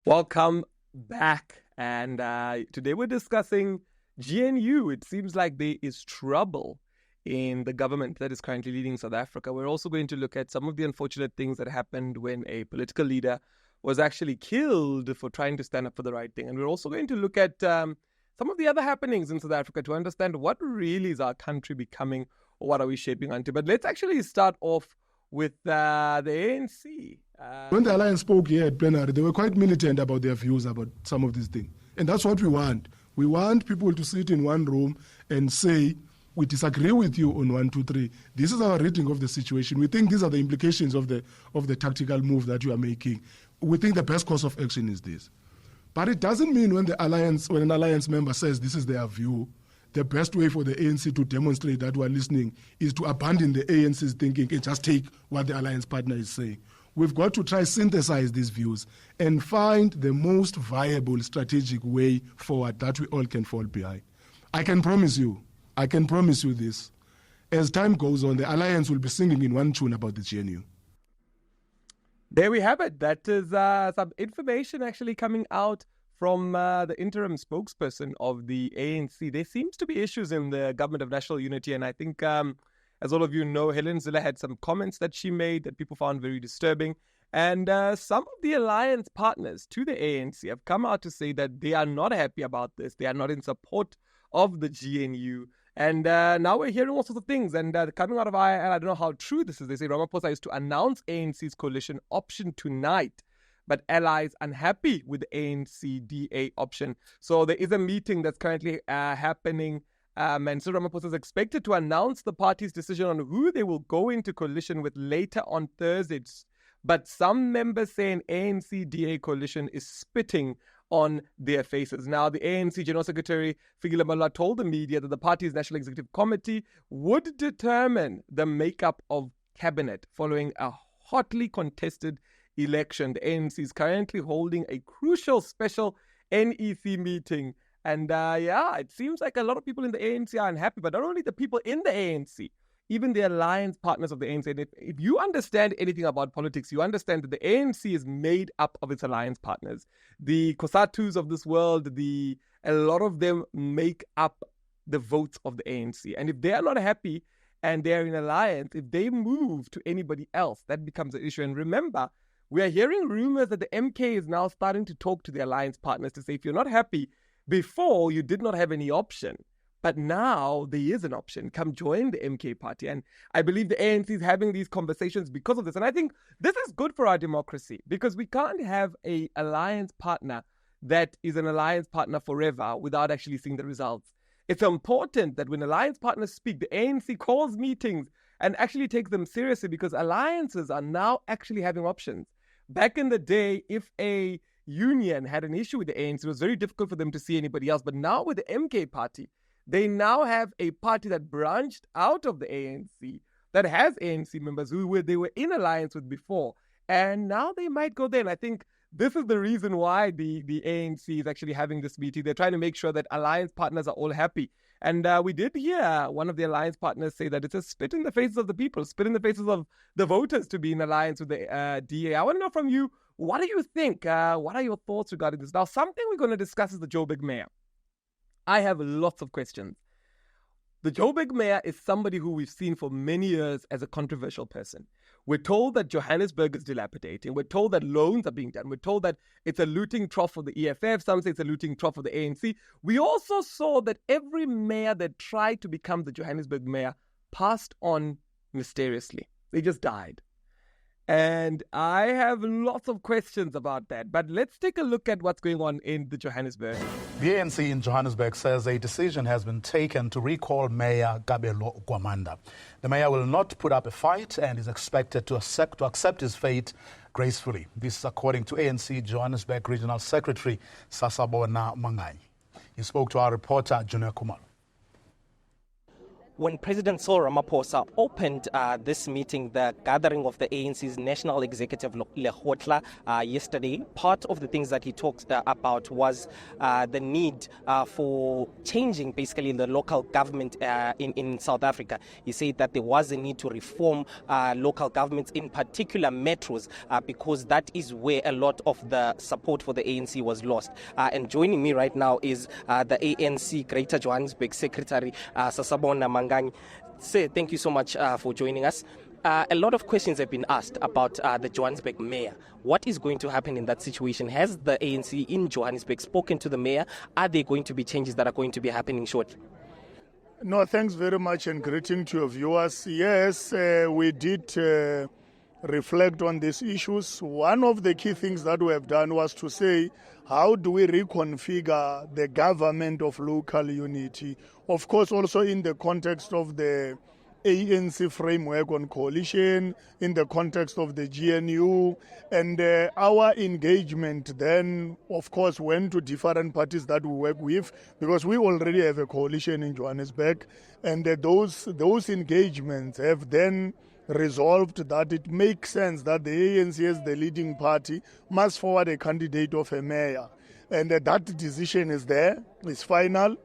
Welcome back. And today we're discussing GNU. It seems like there is trouble in the government that is currently leading South Africa. We're also going to look at some of the unfortunate things that happened when a political leader was actually killed for trying to stand up for the right thing. And we're also going to look at some of the other happenings in South Africa to understand what really is our country becoming or what are we shaping onto. But let's actually start off with the ANC. When the Alliance spoke here at plenary, they were quite militant about their views about some of these things. And that's what we want. We want people to sit in one room and say, we disagree with you on 1, 2, 3. This is our reading of the situation. We think these are the implications of the tactical move that you are making. We think the best course of action is this. But it doesn't mean when an alliance member says this is their view, the best way for the ANC to demonstrate that we are listening is to abandon the ANC's thinking and just take what the alliance partner is saying. We've got to try synthesize these views and find the most viable strategic way forward that we all can fall behind. I can promise you this. As time goes on, the alliance will be singing in one tune about the GNU. There we have it. That is some information actually coming out from the interim spokesperson of the ANC. There seems to be issues in the Government of National Unity, and I think, as all of you know, Helen Zille had some comments that she made that people found very disturbing. And some of the alliance partners to the ANC have come out to say that they are not happy about this. They are not in support of the GNU. And now we're hearing all sorts of things. And coming out of and I don't know how true this is. They say Ramaphosa is to announce ANC's coalition option tonight, but allies unhappy with the ANC-DA option. So there is a meeting that's currently happening. And so Ramaphosa is expected to announce the party's decision on who they will go into coalition with later on Thursday. But some members say an ANC-DA coalition is spitting on their faces. Now, the ANC General Secretary, Fikile Mbalula, told the media that the party's National Executive Committee would determine the makeup of cabinet following a hotly contested election. The ANC is currently holding a crucial special NEC meeting. And it seems like a lot of people in the ANC are unhappy, but not only the people in the ANC, even the alliance partners of the ANC. And if you understand anything about politics, you understand that the ANC is made up of its alliance partners. The Kosatus of this world, a lot of them make up the votes of the ANC. And if they are not happy and they're in alliance, if they move to anybody else, that becomes an issue. And remember, we are hearing rumors that the MK is now starting to talk to the alliance partners to say, if you're not happy, before you did not have any option, but now there is an option. Come join the MK party. And I believe the ANC is having these conversations because of this. And I think this is good for our democracy because we can't have an alliance partner that is an alliance partner forever without actually seeing the results. It's important that when alliance partners speak, the ANC calls meetings and actually takes them seriously because alliances are now actually having options. Back in the day, if a union had an issue with the ANC, it was very difficult for them to see anybody else. But now with the MK party, they now have a party that branched out of the ANC, that has ANC members who they were in alliance with before. And now they might go there. And I think this is the reason why the ANC is actually having this meeting. They're trying to make sure that alliance partners are all happy. And we did hear one of the alliance partners say that it's a spit in the faces of the people, spit in the faces of the voters to be in alliance with the DA. I want to know from you, what do you think? What are your thoughts regarding this? Now, something we're going to discuss is the Joburg mayor. I have lots of questions. The Joburg mayor is somebody who we've seen for many years as a controversial person. We're told that Johannesburg is dilapidating. We're told that loans are being done. We're told that it's a looting trough for the EFF. Some say it's a looting trough for the ANC. We also saw that every mayor that tried to become the Johannesburg mayor passed on mysteriously. They just died. And I have lots of questions about that. But let's take a look at what's going on in the Johannesburg. The ANC in Johannesburg says a decision has been taken to recall Mayor Gabelo Gwamanda. The mayor will not put up a fight and is expected to accept his fate gracefully. This is according to ANC Johannesburg Regional Secretary Sasabona Mangai. He spoke to our reporter, Junior Kumar. When President Cyril Ramaphosa opened this meeting, the gathering of the ANC's National Executive Lekgotla yesterday, part of the things that he talked about was the need for changing basically the local government in South Africa. He said that there was a need to reform local governments, in particular metros, because that is where a lot of the support for the ANC was lost. And joining me right now is the ANC Greater Johannesburg Secretary, Sasabona Manganyi. Sir, thank you so much for joining us. A lot of questions have been asked about the Johannesburg mayor. What is going to happen in that situation? Has the ANC in Johannesburg spoken to the mayor? Are there going to be changes that are going to be happening shortly? No, thanks very much and greeting to your viewers. Yes, we did reflect on these issues. One of the key things that we have done was to say, how do we reconfigure the government of local unity? Of course, also in the context of the ANC framework on coalition, in the context of the GNU, and our engagement then, of course, went to different parties that we work with, because we already have a coalition in Johannesburg, and those engagements have then resolved that it makes sense that the ANC as the leading party must forward a candidate of a mayor. And that decision is there, it's final.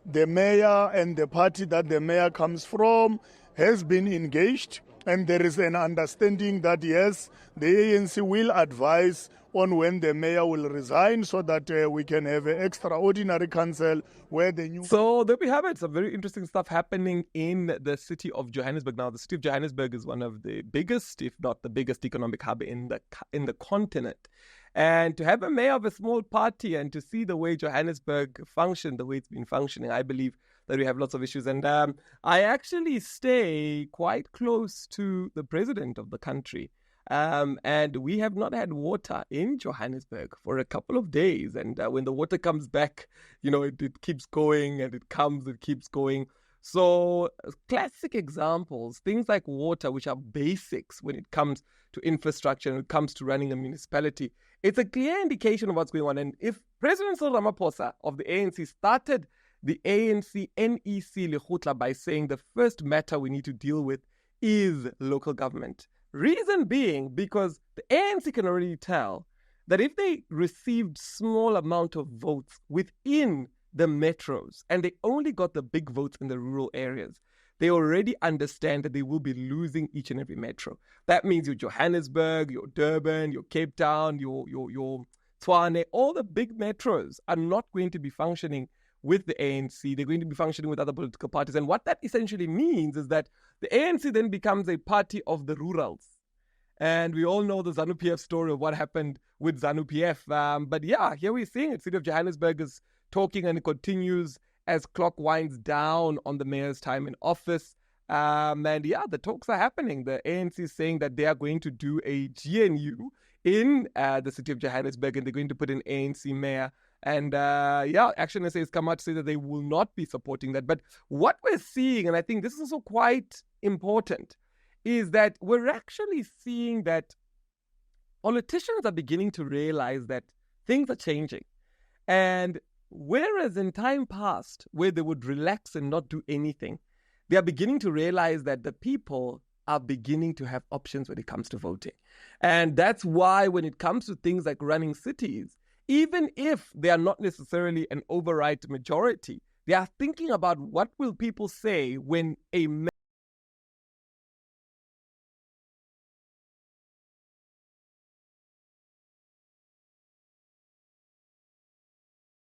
The mayor and the party that the mayor comes from has been engaged, and there is an understanding that yes, the ANC will advise on when the mayor will resign so that we can have an extraordinary council where the new... So there we have it. Some very interesting stuff happening in the city of Johannesburg. Now, the city of Johannesburg is one of the biggest, if not the biggest economic hub in the continent. And to have a mayor of a small party and to see the way Johannesburg functioned, the way it's been functioning, I believe that we have lots of issues. And I actually stay quite close to the president of the country. And we have not had water in Johannesburg for a couple of days. And when the water comes back, it keeps going and it keeps going. So classic examples, things like water, which are basics when it comes to infrastructure and when it comes to running a municipality. It's a clear indication of what's going on. And if President Cyril Ramaphosa of the ANC started the ANC NEC Lekgotla by saying the first matter we need to deal with is local government. Reason being, because the ANC can already tell that if they received small amount of votes within the metros and they only got the big votes in the rural areas, they already understand that they will be losing each and every metro. That means your Johannesburg, your Durban, your Cape Town, your Tshwane, all the big metros are not going to be functioning with the ANC. They're going to be functioning with other political parties. And what that essentially means is that the ANC then becomes a party of the rurals. And we all know the ZANU-PF story of what happened with ZANU-PF. But yeah, here we're seeing it. City of Johannesburg is talking, and it continues as clock winds down on the mayor's time in office. And yeah, the talks are happening. The ANC is saying that they are going to do a GNU in the city of Johannesburg, and they're going to put an ANC mayor. And Action SA has come out to say that they will not be supporting that. But what we're seeing, and I think this is also quite important, is that we're actually seeing that politicians are beginning to realize that things are changing. And whereas in time past, where they would relax and not do anything, they are beginning to realize that the people are beginning to have options when it comes to voting. And that's why when it comes to things like running cities, even if they are not necessarily an override majority, they are thinking about what will people say when a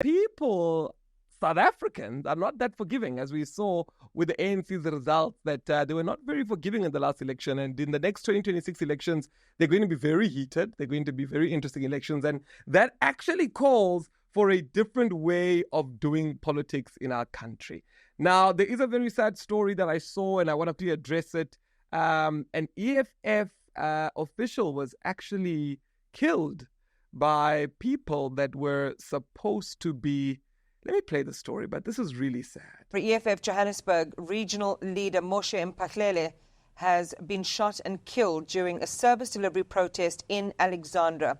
people, South Africans, are not that forgiving, as we saw with the ANC's results, that they were not very forgiving in the last election. And in the next 2026 elections, they're going to be very heated. They're going to be very interesting elections. And that actually calls for a different way of doing politics in our country. Now, there is a very sad story that I saw, and I want to address it. An EFF official was actually killed by people that were supposed to be... Let me play the story, but this is really sad. For EFF Johannesburg, regional leader Moshe Mpho has been shot and killed during a service delivery protest in Alexandra.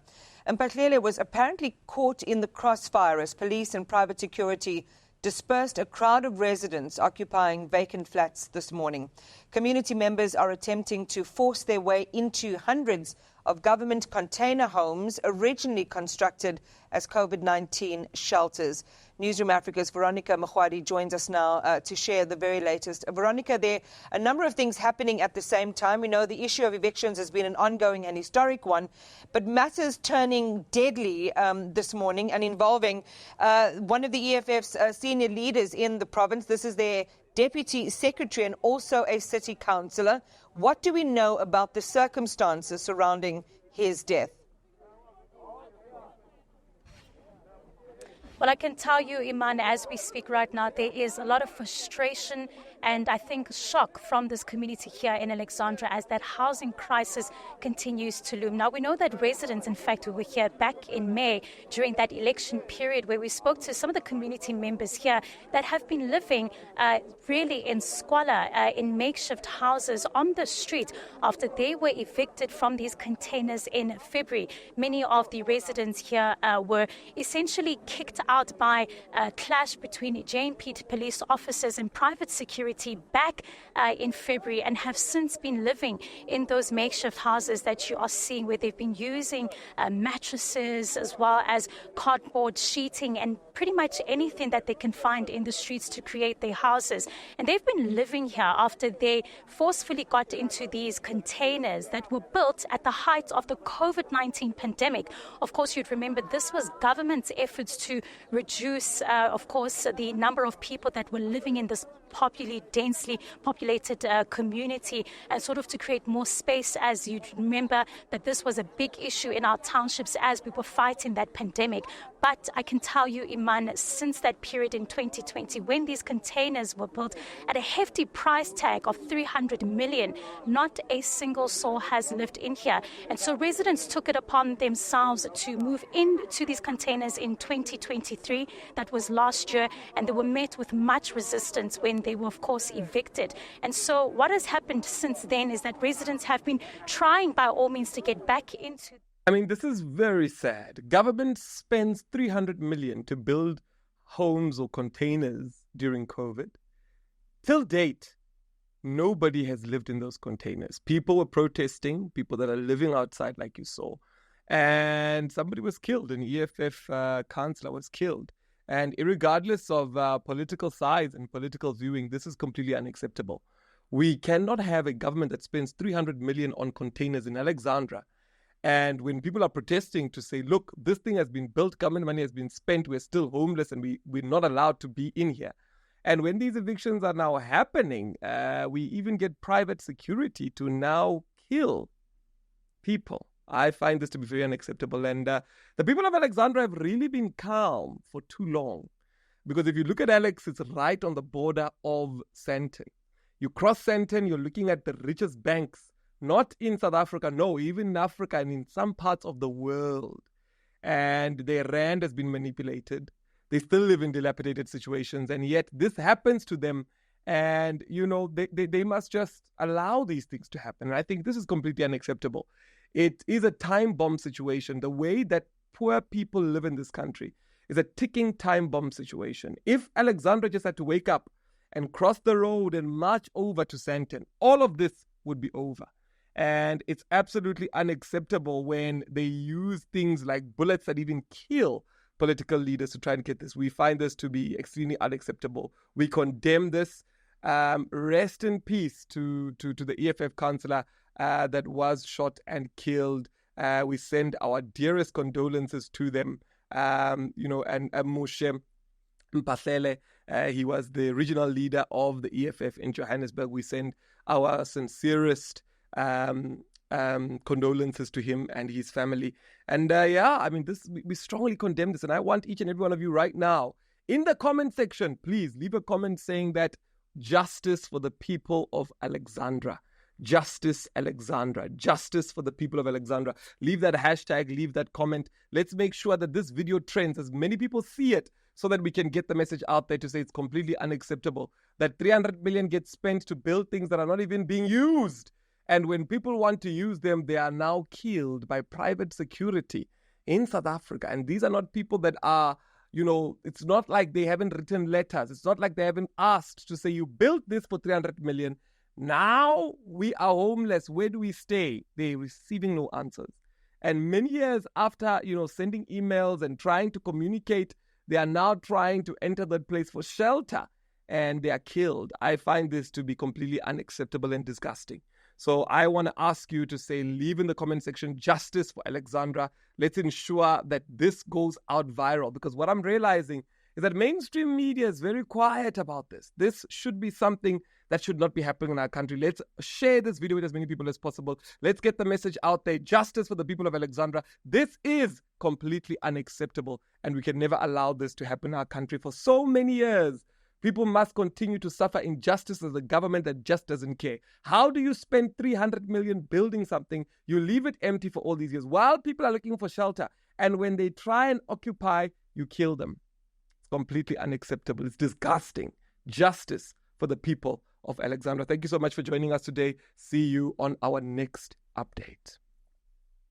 Mpho was apparently caught in the crossfire as police and private security dispersed a crowd of residents occupying vacant flats this morning. Community members are attempting to force their way into hundreds of government container homes originally constructed as COVID-19 shelters. Newsroom Africa's Veronica Mkhwadi joins us now to share the very latest. Veronica, there are a number of things happening at the same time. We know the issue of evictions has been an ongoing and historic one, but matters turning deadly this morning and involving one of the EFF's senior leaders in the province. This is their Deputy Secretary and also a city councillor. What do we know about the circumstances surrounding his death? Well, I can tell you, Iman, as we speak right now, there is a lot of frustration and I think shock from this community here in Alexandra as that housing crisis continues to loom. Now, we know that residents, in fact, who were here back in May during that election period where we spoke to some of the community members here that have been living really in squalor, in makeshift houses on the street after they were evicted from these containers in February. Many of the residents here were essentially kicked out by a clash between JNP police officers and private security back in February and have since been living in those makeshift houses that you are seeing where they've been using mattresses as well as cardboard sheeting and pretty much anything that they can find in the streets to create their houses. And they've been living here after they forcefully got into these containers that were built at the height of the COVID-19 pandemic. Of course, you'd remember this was government's efforts to reduce, of course, the number of people that were living in this densely populated community and sort of to create more space, as you remember that this was a big issue in our townships as we were fighting that pandemic. But I can tell you, Iman, since that period in 2020, when these containers were built at a hefty price tag of 300 million, not a single soul has lived in here. And so residents took it upon themselves to move into these containers in 2023. That was last year, and they were met with much resistance when they were, of course, evicted. And so what has happened since then is that residents have been trying by all means to get back into... I mean, this is very sad. Government spends 300 million to build homes or containers during COVID. Till date, nobody has lived in those containers. People were protesting, people that are living outside like you saw. And somebody was killed, an EFF councillor was killed. And irregardless of political size and political viewing, this is completely unacceptable. We cannot have a government that spends 300 million on containers in Alexandra. And when people are protesting to say, look, this thing has been built, government money has been spent, we're still homeless and we're not allowed to be in here. And when these evictions are now happening, we even get private security to now kill people. I find this to be very unacceptable. And the people of Alexandra have really been calm for too long. Because if you look at Alex, it's right on the border of Sandton. You cross Sandton, you're looking at the richest banks. Not in South Africa, no, even in Africa and in some parts of the world. And their rand has been manipulated. They still live in dilapidated situations, and yet this happens to them. And, you know, they must just allow these things to happen. And I think this is completely unacceptable. It is a time bomb situation. The way that poor people live in this country is a ticking time bomb situation. If Alexandra just had to wake up and cross the road and march over to Sandton, all of this would be over. And it's absolutely unacceptable when they use things like bullets that even kill political leaders to try and get this. We find this to be extremely unacceptable. We condemn this. Rest in peace to the EFF councillor that was shot and killed. We send our dearest condolences to them. And Mpho Dagada, he was the regional leader of the EFF in Johannesburg. We send our sincerest condolences to him and his family. And we strongly condemn this. And I want each and every one of you right now in the comment section, please leave a comment saying that justice for the people of Alexandra. Justice Alexandra. Justice for the people of Alexandra. Leave that hashtag, leave that comment. Let's make sure that this video trends as many people see it so that we can get the message out there to say it's completely unacceptable that 300 million gets spent to build things that are not even being used. And when people want to use them, they are now killed by private security in South Africa. And these are not people that are, it's not like they haven't written letters. It's not like they haven't asked to say, you built this for 300 million. Now we are homeless. Where do we stay? They're receiving no answers. And many years after, sending emails and trying to communicate, they are now trying to enter that place for shelter, and they are killed. I find this to be completely unacceptable and disgusting. So I want to ask you to say, leave in the comment section, justice for Alexandra. Let's ensure that this goes out viral, because what I'm realizing is that mainstream media is very quiet about this. This should be something that should not be happening in our country. Let's share this video with as many people as possible. Let's get the message out there. Justice for the people of Alexandra. This is completely unacceptable, and we can never allow this to happen in our country. For so many years, people must continue to suffer injustice as a government that just doesn't care. How do you spend 300 million building something? You leave it empty for all these years while people are looking for shelter. And when they try and occupy, you kill them. It's completely unacceptable. It's disgusting. Justice for the people of Alexandra. Thank you so much for joining us today. See you on our next update.